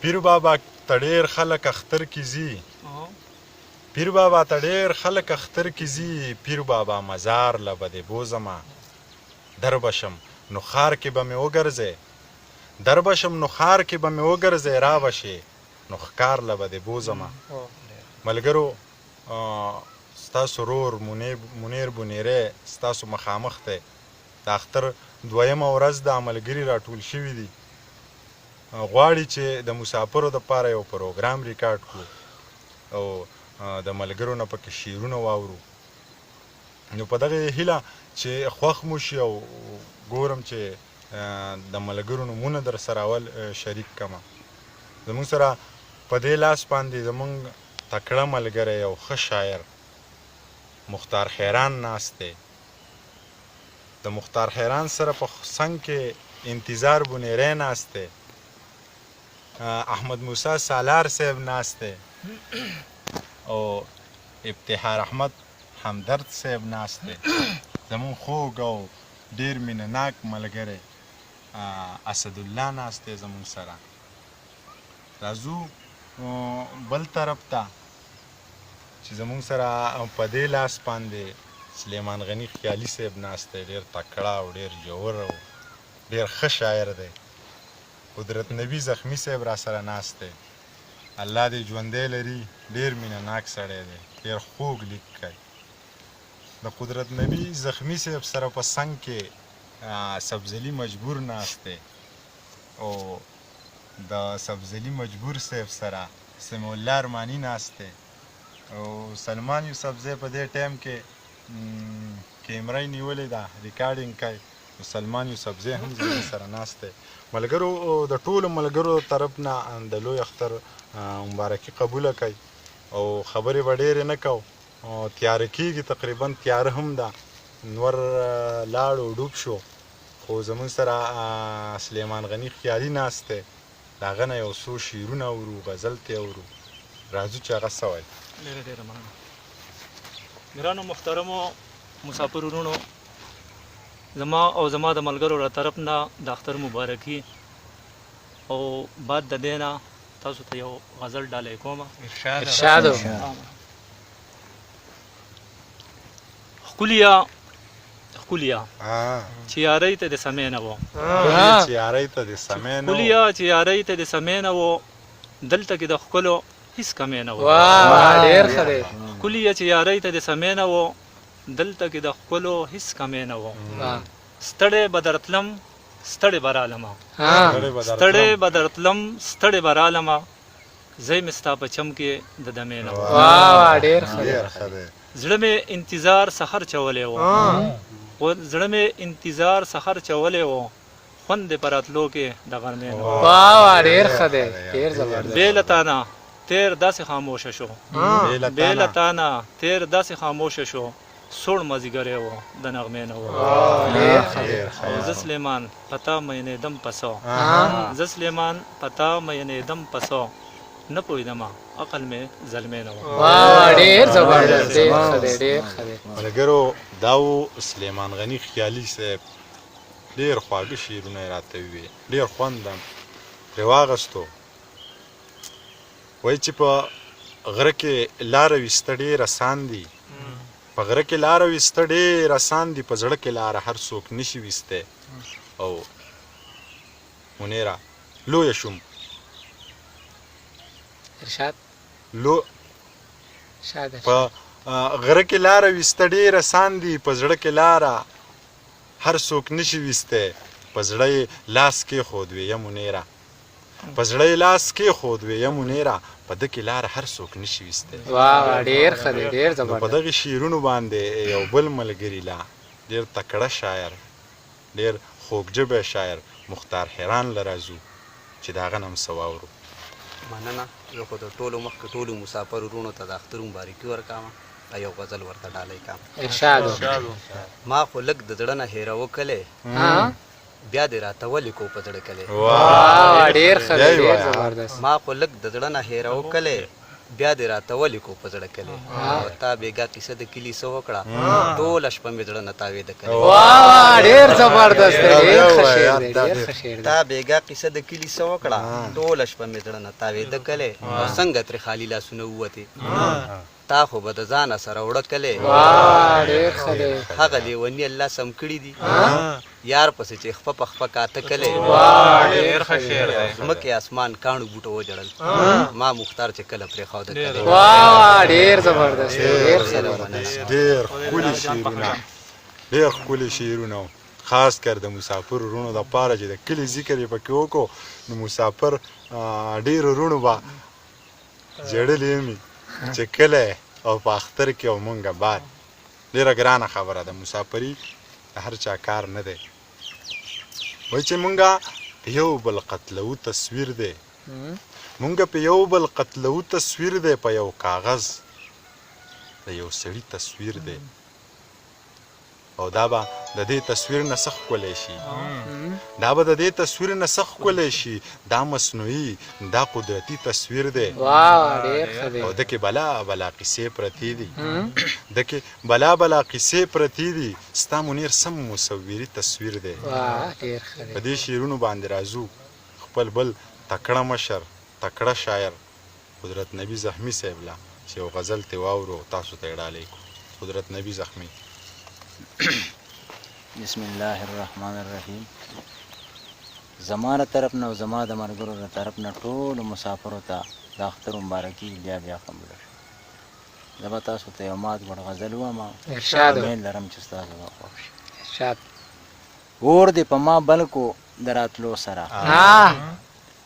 پیر بابا ته ډېر خلک اختر کې ځي پیر بابا ته ډېر خلک اختر کې ځي پیر بابا مزار له به دې بوځمه در بشم نو ښار کې به مې وګرځې در بشم نو ښار کې به مې وګرځې را بشې نو ښکار له به دې بوځمه ملګرو ستاسو رور منیر بونیری ستاسو مخامخ دی د اختر دویمه ورځ د ملګري راټول شوي دي غواړي چې د مسافرو دپاره یو پروګرام ریکارډ کړو او د ملګرو نه پکې شعرونه واورو نو په دغه هیله چې خوښ مو شي او ګورم چې د ملګرو نومونه در سره اول شریک کړمه زموږ سره په دې لاس باندې زموږ تکړه ملګری یو ښه شاعر مختار خیران ناست دی د مختار خیران سره په څنګ کې انتظار بونیری ناست دی احمد موسی سالار صاحب ناست دی او ابتحار احمد همدرد صاحب ناست دی زمون خوږ او ډېر مینه ناک ملګری اسدالله ناست دی زمون سره راځو بل طرف ته چې زمون سره په دې لاس باندې سلیمان غني خیالي صاحب ناست دی ډېر تکړه او ډېر جوور او ډېر ښه شاعر دی قدرت نبی زخمی صاحب را سره ناست دی الله دې ژوندی لري ډېر مینه ناک سړی دی ډېر خوږ لیک کوي د قدرت نبی زخمی صاحب سره په څنګ کې سبزلي مجبور ناست دی او د سبزلي مجبور صاحب سره سمیع الله ارماني ناست دی او سلمان یوسفزی په دې ټایم کې کیمره یې نیولې ده ریکارډینګ کوي او سلمان یوسفزی هم زموږ سره ناست دی ملګرو د ټولو ملګرو طرف نه د لوی اختر مبارکي قبوله کوي او خبرې به ډېرې نه کوو تیاره کېږي تقریبا تیاره هم ده نور لاړو ډوب شو خو زموږ سره سلیمان غني خیالي ناست دی د هغه نه یو څو شعرونه اورو غزل ته اورو راځو چې هغه څه وایي ډېره ډېره مننه ګرانو محترمو مسافر وروڼو زما او زما د ملګرو له طرف نه د اختر مبارکي او بعد د دې نه تاسو ته یو غزل ډالۍ کومه ارشاد ښکلیا چې یارۍ ته د سمې نه وه چې یارۍ ته د سمې نه ښکلیا چې یارۍ ته د سمې نه وه دلته کې د ښکلو هیڅ کمې نه وه ډېر ښه دی ښکلیا چې یارۍ ته د سمې نه وه دلته کې د ښکلو هیڅ کمې نه وه ستړی به درتلم ستړی به رالمه ستړی به درتلم ستړی به رالمه ځای مې ستا په چم کې د دمې نه وه ډېر ښه دی زړه مې انتظار سحر چولی و زړه مې انتظار سحر چولی و خوند دې په راتلو کې د غرمې نه وه ډېر ښه دی ډېر زبردست بې له تا نه تیر داسې خاموشه شو بې له تا نه تیر داسې خاموشه شو سوړ مازدیګری و د نغمې نه و زه سلیمان پتا مینېدم پسو زه سلیمان پتا مینېدم پسو نه پوهېدمه عقل مې زلمې نه و ډېر زبردست ډېر ښه دی ډېر ښه دی ملګرو دا و سلیمان غني خیالي صاحب ډېر خواږه شعرونه یې راته وویل ډېر خوند هم پرې واخیستو وایي چې په غره کې لاره ویسته ډېر اسان دي په غره کې لاره ویسته ډېر اسان دي په زړه کې لاره هر څوک نشي ویستی او منیره لویه شوم ارشاد په غره کې لاره ویسته ډېر اسان دي په زړه کې لاره هر څوک نشي ویستی په زړه یې لاس کېښود ویه منیره په زړه یې لاس کېښود ویه منیره په ده کې لاره هر څوک نشي ویستی ډېر ښه دی ډېر زبردست په دغې شعرونو باندې یو بل ملګري لا ډېر تکړه شاعر ډېر خوږژبی شاعر مختار خیران له راځو چې د هغه نه هم څه واورو مننه زه خو د ټولو مخکې ټولو مسافر وروڼو ته د اختر مبارکي ورکوم او یو غزل ورته ډالۍ کوم ارشاد ما خو لږ د زړه نه هېروه کلی بیا دې راته ولیکو په زړه کلی ډېر ښه دی ډېر زبردست ما خو لږ د زړه نه هېروه کلی بیا دې راته ولیکو په زړه کلي او تا بېګا کیسه د کلي څه وکړه ټوله شپه مې زړه نه تاوېده کلي واه ډېر زبردست دی ډېر ښه شعر دی ډېر ښه شعر دی تا بېګا کیسه د کلي څه وکړه ټوله شپه مې زړه نه تاوېده کلی او څنګه ترې خالي لاسونه ووتې تا خو به د ځانه سره وړه کلی واه ډېر ښه دی هغه لیوني الله سم کړي دي یار پسې چې خپه په خپه کاته کلی واه ډېر ښه شعر دی ځمکې اسمان کاڼو بوټو وجړل ما مختار چې کله پرېښوده کلی واه ډېر زبردست دی ډېر زبردست ډېر ښکلي شعرونه ډېر ښکلي شعرونه خاص کر د مسافر وروڼو دپاره چې د کلي ذکر یې پکې وکړو نو مسافر ډېرو وروڼو به ژړلي مې چې کلی او په اختر کې او مونږه باد ډېره ګرانه خبره ده مسافري د هر چا کار نه دی وایي چې مونږه په یو بل قتلو تصویر دی مونږه په یو بل قتلو تصویر دی په یو کاغذ د یو سړي تصویر دی او دا به د دې تصویر نه څه ښکلی شي دا به د دې تصویر نه څه ښکلی شي دا مصنوعي دا قدرتي تصویر دی واه ډېر ښه دی او دکې بلا بلا قصې پرتې دي دکې بلا بلا قصې پرتې دي ستا منیر سم مصوري تصویر دی واه ډېر ښه دی په دې شعرونو باندې راځو خپل بل تکړه مشر تکړه شاعر قدرت نبي زخمي صاحب له چې یو غزل ترې واورو تاسو ته یې ډالۍ کړو قدرت نبي زخمي بسم الله الرحمن الرحیم زما طرف نه او زما د ملګرو له طرف نه ټولو مسافرو ته د اختر مبارکي بیا بیا قبوله شي زه به تاسو ته یو مات ګډ غزل ووایم ارشاد امید لرم چې ستاسو به خوښ شي ارشاد اور دې په ما بلکو د راتلو سره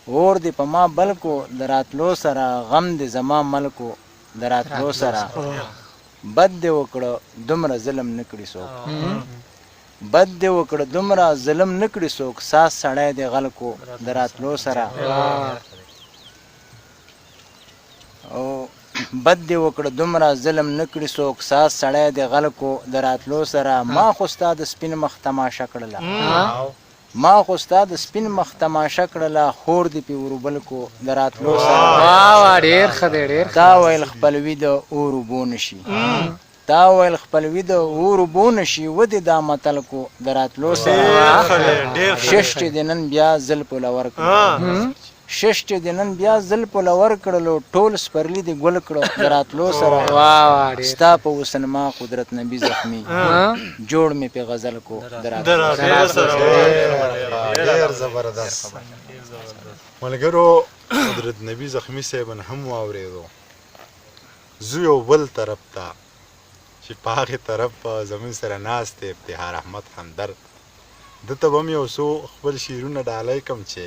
اور دې په ما بلکو د راتلو سره غم دې زما ملکو د راتلو سره بد دې وکړه دومره ظلم نه کړي څوک بد دې وکړه دومره ظلم نه کړي څوک ساس سړی دې غل کو د راتلو سره او بد دې وکړه دومره ظلم نه کړي څوک ساس سړی دې غل کو د راتلو سره ما خو ستا د سپین مخ تماشه کړله ما خو ستا د سپین مخ تماشه کړله خور دې پې وربل کو د راتلو سره واه ډېر ښه دی ډېر تا ویل خپلوي د اور اوبو نشي تا ویل خپلوي د اور اوبو نشي ودې دا متل کو د راتلو سره ششټې دې نن بیا زل په لور کړو ششټې دې نن بیا زل په لور کړلو ټول سپرلي دې ګل کړو د راتلو سره واه ډېر ستا په وسن ما قدرت نبي زخمي جوړ مې په غزل کو د راتلو سره ډېر زبردست ملګرو قدرت نبي زخمي صاحب هم واورېدو زه یو بل طرف ته چې په هغې طرف زموږ سره ناست دی افتخار احمد همدرد ده ته به م یو څو خپل شعرونه ډالۍ کړم چې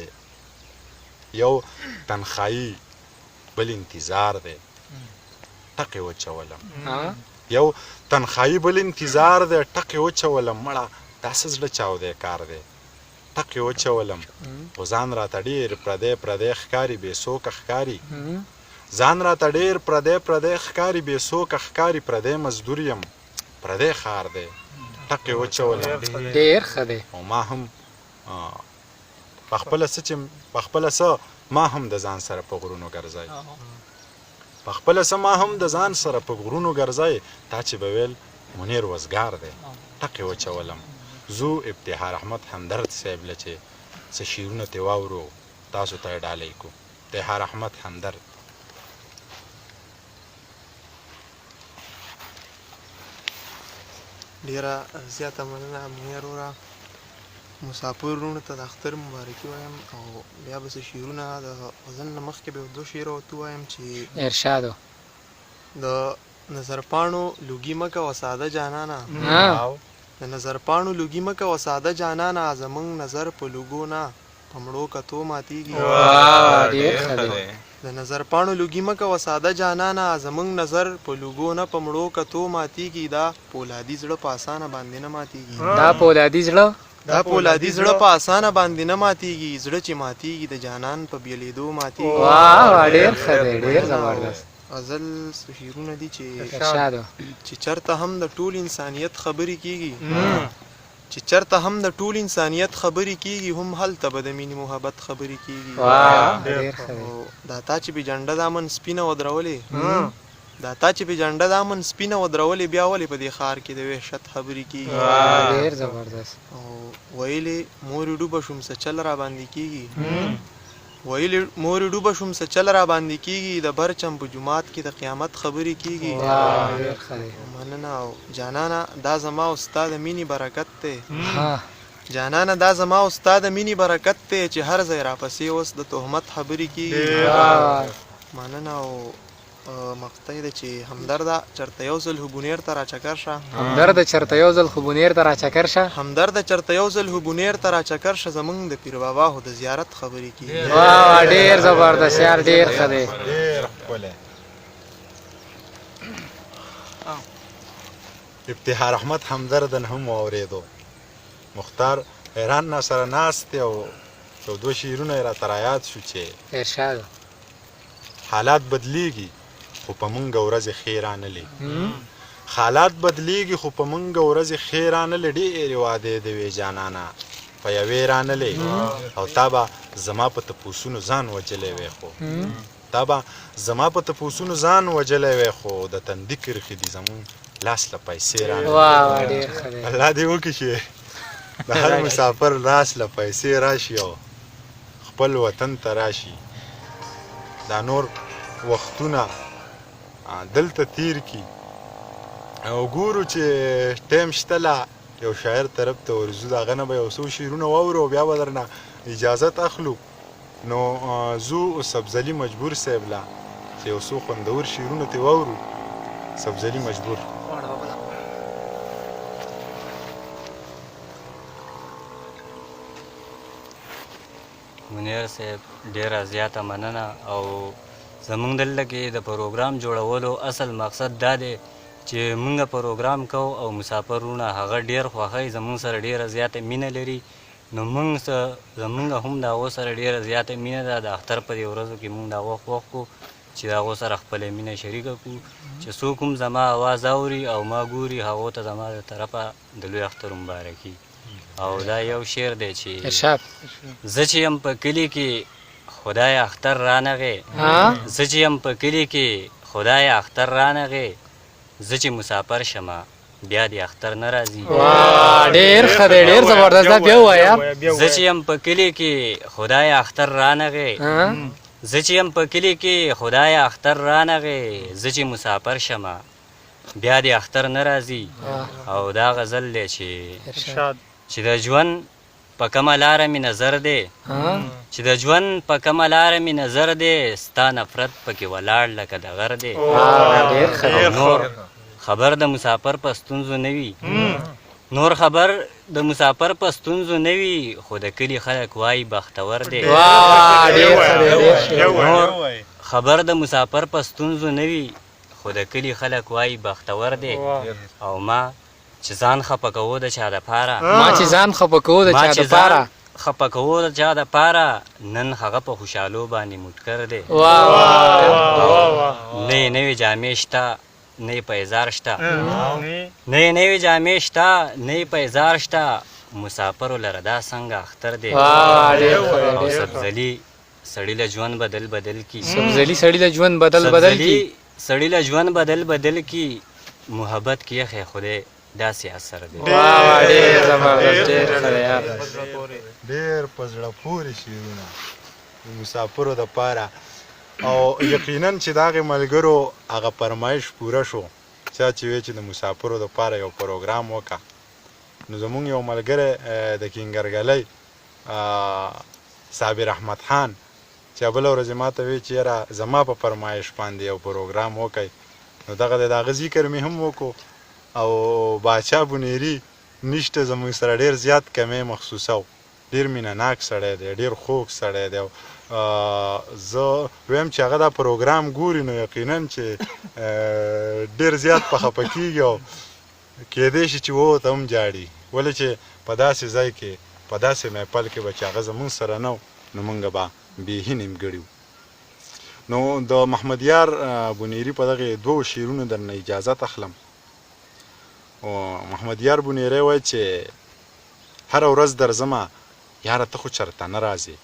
یو تنخایي بل انتظار دی ټکې وچولم یو تنخایي بل انتظار دی ټکې وچولم مړه دا څه زړه چاودی کار دی ټکې وچولم خو ځان راته ډېر پردی پردی ښکاري بې څوکه ښکاري ځان راته ډېر پردی پردی ښکاري بې څوکه ښکاري پردی مزدور یم پردی ښار دی ټکې وچولم ډېر ښه دی او ما هم پخپله څه چې پخپله څه ما هم د ځان سره په غرونو ګرځئ پخپله څه ما هم د ځان سره په غرونو ګرځئ تا چې به ویل منیر وزګار دی ټکې وچولم زو افتخار احمد همدرد صاحب له چې څه شعرونه ترې واورو تاسو ته یې ډالۍ کړو افتخار احمد همدرد ډیره زیاته مننه منیر وروره مسافر وروڼو ته د اختر مبارکي وایم او بیا به څه شعرونه د غزل نه مخکې به یو دوه شعره ورته ووایم چې ارشاد د نظرپاڼو لوګي مه کوه ساده جانانه د نظرپاڼو لوګي مه کوه ساده جانانه زموږ نظر په لوګو نه په مړو کتو ماتېږي ډېر ښه دی د نظرپاڼو لوګي مه کوه ساده جانانه زموږ نظر په لوګو نه په مړو کتو ماتېږي دا پولادي زړه په اسانه باندې نه ماتېږي دا پولادي زړه دا پولادي زړه په اسانه باندې نه ماتېږي زړه چې ماتېږي د جانان په بېلېدو ماتېږي واه ډېر ښه دی ډېر زبردست غزل شعرونه دي ارشاد چې چرته هم د ټول انسانیت خبرې کېږي چې چرته هم د ټول انسانیت خبرې کیږي هم هلته به د مینې محبت خبرې کیږي او دا تا چې به جنډه دامن سپینه ودرولې دا تا چې به جنډه دامن سپینه ودرولې بیا ولې په دې ښار کې د وحشت خبرې کیږي ډېر زبردست او ویلې مورې ډوبه شوم څه چل را باندې کیږي ویلې مورې ډوبه شوم څه چل را باندې کیږي د برچم په جومات کې د قیامت خبرې کیږي مننه او جانانه دا زما او ستا د مینې برکت دی جانانه دا زما او ستا د مینې برکت دی چې هر ځای راپسې اوس د تهمت خبرې کیږي مننه او مقطع ده چې همدرده چرته یو ځل خو بونیر ته راچکر شه همدرده چرته یو ځل خو بونیر ته راچکر شه همدرده چرته یو ځل خو بونیر ته راچکر شه زمونږ د پیر بابا خو د زیارت خبرې کیږي واه ډېر زبردست یار ډېر ښه دی ډېر ښکلی ابتهار احمد همدردن هم واورېدو مختار حیران نه سره ناست دی او یو دوه شعرونه یې راته رایاد شو چې ارشاد حالات بدلیږي خو په مونږ ورځې ښې رانلې حالات بدلیږي خو په مونږ ورځې ښې رانلې ډېرې وعدې د وې جانانه په یوې رانلې او تا به زما په تپوسونو ځان وجلی وی خو تا به زما په تپوسونو ځان وجلی وی خو د تندي کرښې دي زمونږ لاس له پیسې رانلې الله دې وکړي چې د هر مسافر لاس له پیسې راشي او خپل وطن ته راشي دا نور وختونه دلته تیر کی او ګورو چې ټیم شته لا یو شاعر طرف ته ورځو د هغه نه به یو څو شعرونه واورو بیا به درنه اجازت اخلو نو زو سبزلي مجبور صاحب لا چې یو څو خوندور شعرونه ترې واورو سبزلي مجبور منیر صاحب ډیره زیاته مننه او زمونږ دلته کې د پروګرام جوړولو اصل مقصد دا دی چې مونږ پروګرام کوو او مسافرونه هغه ډیر خوښوي زمونږ سره ډیره زیاته مینه لري نو زمونږ هم د هغو سره ډیره زیاته مینه ده د اختر په دې ورځو کې مونږ د هغو خوښ کړو چې د هغو سره خپله مینه شریکه کړو چې څوک هم زما اواز اوري او ما ګوري هغو ته زما د طرفه د لوی اختر مبارکي او دا یو شعر دی چې زه چې یم په کلي کې خدای اختر رانغې زه چې یم په کلي کې خدای اختر رانغې زه چې مسافر شمه بیا دې اختر نه راځي ډېر ښه دی ډېر زبردست دا بیا ووایه زه چې یم په کلي کې خدای اختر رانغې زه چې یم په کلي کې خدای اختر رانغې زه چې مسافر شمه بیا دې اختر نه راځي او دا غزل دی چې د ژوند په کومه لاره مې نظر دی چې د ژوند په کومه لاره مې نظر دی ستا نفرت پکې ولاړ لکه د غر دی نور خبر د مسافر په ستونزو نه وي نور خبر د مسافر په ستونزو نه وي خو د کلي خلک وایي بختور دی نور خبر د مسافر په ستونزو نه وي خو د کلي خلک وایي بختور دی او ما چې ځان خفه کوو د چا دپاره ما چې ځان خفه کوو د چا دپاره خفه کوو د چا دپاره نن هغه په خوشحالو باندې موټکر دی نه یې نوې جامې شته نه یې پیزار شته نه یې نوې جامې شته نه یې پیزار شته مسافرو لره دا څنګه اختر دی او سبزلي سړي له ژوند بدل کی سبزلي سړي له ژوند بدل کی سړي له ژوند بدل کی محبت کې یې خدای داسې اثر دی ډېر په زړه پورې شعرونه د مسافرو دپاره او یقینا چې د هغې ملګرو هغه فرمایش پوره شو چا چې وی چې د مسافرو دپاره یو پروګرام وکړه نو زمونږ یو ملګری د کینګرګلۍ صابر احمد خان چې بله ورځې ما ته وی چې یاره زما په فرمایش باندې یو پروګرام وکړئ نو دغه د هغه ذکر مې هم وکړو او باچا بونیری نشته زموږ سره ډېر زیات کمی مخصوصه و ډېر مینه ناک سړی دی ډېر خوږ سړی دی زه ویم چې هغه دا پروګرام ګوري نو یقینا چې ډېر زیات په خفه کېږي او کیدای شي چې ووته هم جاړي ولې چې په داسې ځای کې په داسې محفل کې به چې هغه زموږ سره نه و نو موږ به بېهي نیمګړي وو نو د محمد یار بونیری په دغې دوو شعرونو درنه اجازت اخلم محمد یار بونیری وایي چې هره ورځ درځمه یاره ته خو چېرته نه راځې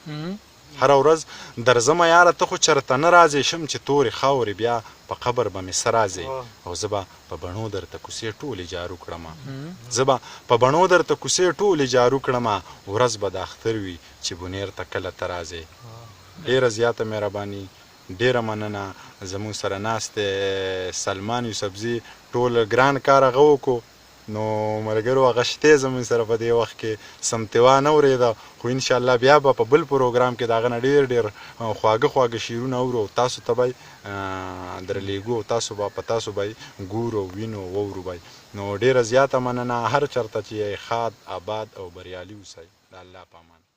هره ورځ درځمه یاره ته خو چېرته نه راځې شم چې تورې خاورې بیا په قبر به مې څه راځې او زه به په بڼو درته کوڅې ټولې جارو کړمه زه به په بڼو درته کوڅې ټولې جارو کړمه ورځ به د اختر وي چې بونیر ته کله ته راځې ډېره زیاته مهرباني ډېره مننه زموږ سره ناست سلمان یوسفزي ټول ګران کار هغه وکړو نو ملګرو هغه شتی زموږ سره په دې وخت کې سمتوا نه اورېده خو انشاءالله بیا به په بل پروګرام کې د هغه نه ډېر ډېر خواږه خواږه شعرونه اورو تاسو ته به درلیږو تاسو به په تاسو به ګورو وینو واورو به نو ډېره زیاته مننه هر چېرته چې ښاد آباد او بریالي اوسئ د الله په امان